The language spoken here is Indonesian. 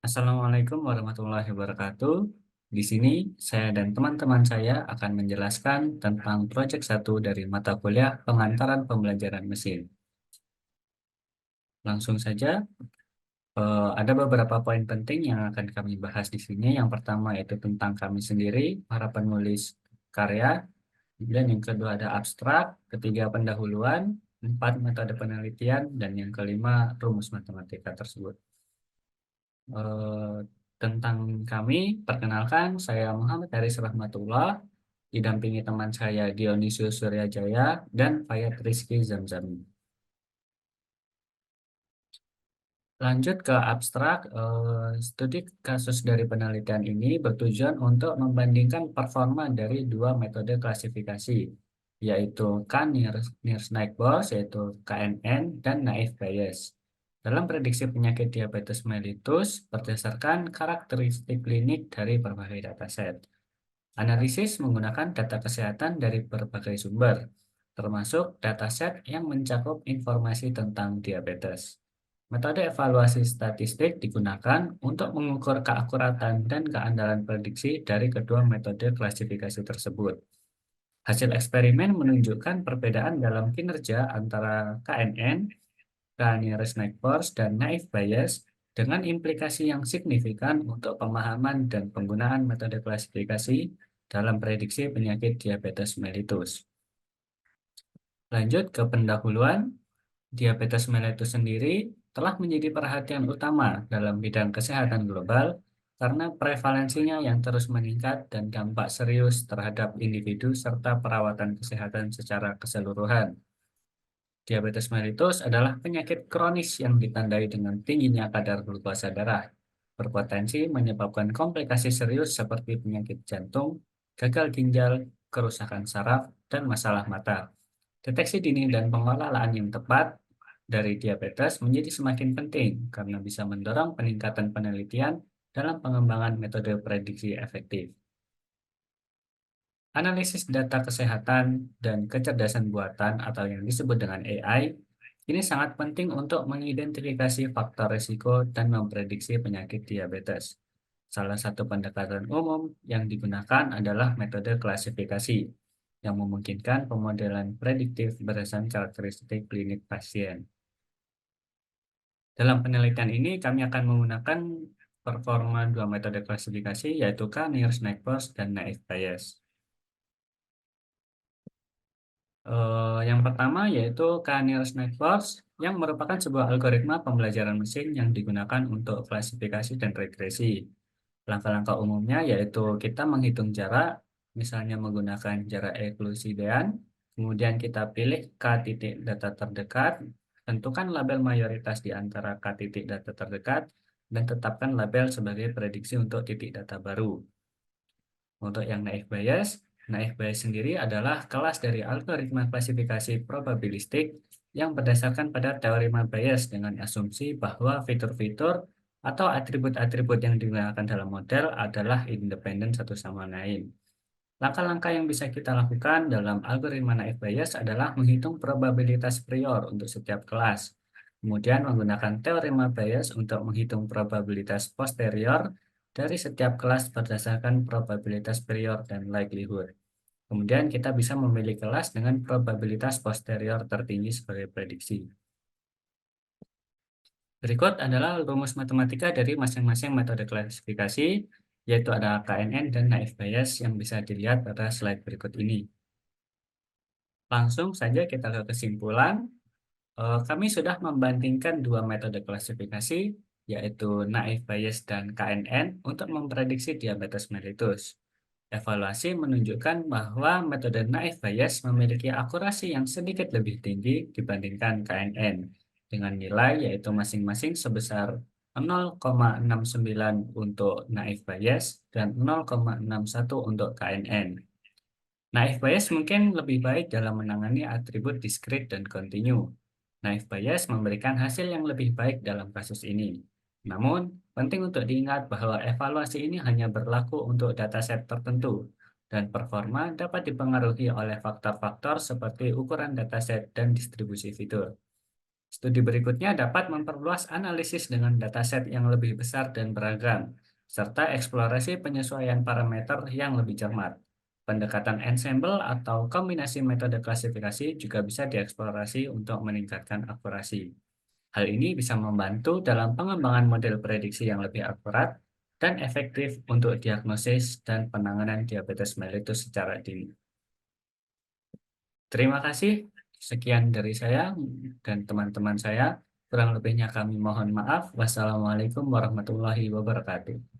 Assalamualaikum warahmatullahi wabarakatuh. Di sini saya dan teman-teman saya akan menjelaskan tentang proyek satu dari mata kuliah pengantaran pembelajaran mesin. Langsung saja, ada beberapa poin penting yang akan kami bahas di sini. Yang pertama yaitu tentang kami sendiri, para penulis karya. Kemudian yang kedua ada abstrak, ketiga pendahuluan, empat metode penelitian, dan yang kelima rumus matematika tersebut. eh, Tentang kami, perkenalkan saya Muhammad Haris Rahmatullah, didampingi teman saya Dionysius Suryajaya dan Fayat Rizky Zamzami. Lanjut ke abstrak, studi kasus dari penelitian ini bertujuan untuk membandingkan performa dari dua metode klasifikasi, yaitu K-Niers-Snydberg, yaitu KNN, dan Naive Bayes. Dalam prediksi penyakit diabetes mellitus berdasarkan karakteristik klinik dari berbagai dataset. Analisis menggunakan data kesehatan dari berbagai sumber, termasuk dataset yang mencakup informasi tentang diabetes. Metode evaluasi statistik digunakan untuk mengukur keakuratan dan keandalan prediksi dari kedua metode klasifikasi tersebut. Hasil eksperimen menunjukkan perbedaan dalam kinerja antara KNN, K-Niers-Snydberg, dan Naive Bayes dengan implikasi yang signifikan untuk pemahaman dan penggunaan metode klasifikasi dalam prediksi penyakit diabetes mellitus. Lanjut ke pendahuluan, diabetes mellitus sendiri telah menjadi perhatian utama dalam bidang kesehatan global karena prevalensinya yang terus meningkat dan dampak serius terhadap individu serta perawatan kesehatan secara keseluruhan. Diabetes mellitus adalah penyakit kronis yang ditandai dengan tingginya kadar glukosa darah, berpotensi menyebabkan komplikasi serius seperti penyakit jantung, gagal ginjal, kerusakan saraf, dan masalah mata. Deteksi dini dan pengelolaan yang tepat dari diabetes menjadi semakin penting karena bisa mendorong peningkatan penelitian dalam pengembangan metode prediksi efektif. Analisis data kesehatan dan kecerdasan buatan atau yang disebut dengan AI ini sangat penting untuk mengidentifikasi faktor risiko dan memprediksi penyakit diabetes. Salah satu pendekatan umum yang digunakan adalah metode klasifikasi yang memungkinkan pemodelan prediktif berdasarkan karakteristik klinik pasien. Dalam penelitian ini, kami akan menggunakan performa dua metode klasifikasi, yaitu K-Niers-Snydberg dan Naive Bayes. Yang pertama yaitu K-Niers-Snydberg, yang merupakan sebuah algoritma pembelajaran mesin yang digunakan untuk klasifikasi dan regresi. Langkah-langkah umumnya yaitu kita menghitung jarak, misalnya menggunakan jarak eklusidean, kemudian kita pilih K titik data terdekat, tentukan label mayoritas di antara K titik data terdekat, dan tetapkan label sebagai prediksi untuk titik data baru. Untuk yang naive Bayes sendiri adalah kelas dari algoritma klasifikasi probabilistik yang berdasarkan pada teori Bayes dengan asumsi bahwa fitur-fitur atau atribut-atribut yang digunakan dalam model adalah independen satu sama lain. Langkah-langkah yang bisa kita lakukan dalam algoritma naive Bayes adalah menghitung probabilitas prior untuk setiap kelas, kemudian menggunakan teorema Bayes untuk menghitung probabilitas posterior dari setiap kelas berdasarkan probabilitas prior dan likelihood. Kemudian kita bisa memilih kelas dengan probabilitas posterior tertinggi sebagai prediksi. Berikut adalah rumus matematika dari masing-masing metode klasifikasi, yaitu ada KNN dan Naive Bayes yang bisa dilihat pada slide berikut ini. Langsung saja kita ke kesimpulan. Kami sudah membandingkan dua metode klasifikasi, yaitu Naive Bayes dan KNN, untuk memprediksi diabetes mellitus. Evaluasi menunjukkan bahwa metode Naive Bayes memiliki akurasi yang sedikit lebih tinggi dibandingkan KNN, dengan nilai yaitu masing-masing sebesar 0,69 untuk Naive Bayes dan 0,61 untuk KNN. Naive Bayes mungkin lebih baik dalam menangani atribut diskrit dan kontinu. Naive Bayes memberikan hasil yang lebih baik dalam kasus ini. Namun, penting untuk diingat bahwa evaluasi ini hanya berlaku untuk dataset tertentu, dan performa dapat dipengaruhi oleh faktor-faktor seperti ukuran dataset dan distribusi fitur. Studi berikutnya dapat memperluas analisis dengan dataset yang lebih besar dan beragam, serta eksplorasi penyesuaian parameter yang lebih cermat. Pendekatan ensemble atau kombinasi metode klasifikasi juga bisa dieksplorasi untuk meningkatkan akurasi. Hal ini bisa membantu dalam pengembangan model prediksi yang lebih akurat dan efektif untuk diagnosis dan penanganan diabetes mellitus secara dini. Terima kasih. Sekian dari saya dan teman-teman saya. Kurang lebihnya kami mohon maaf. Wassalamualaikum warahmatullahi wabarakatuh.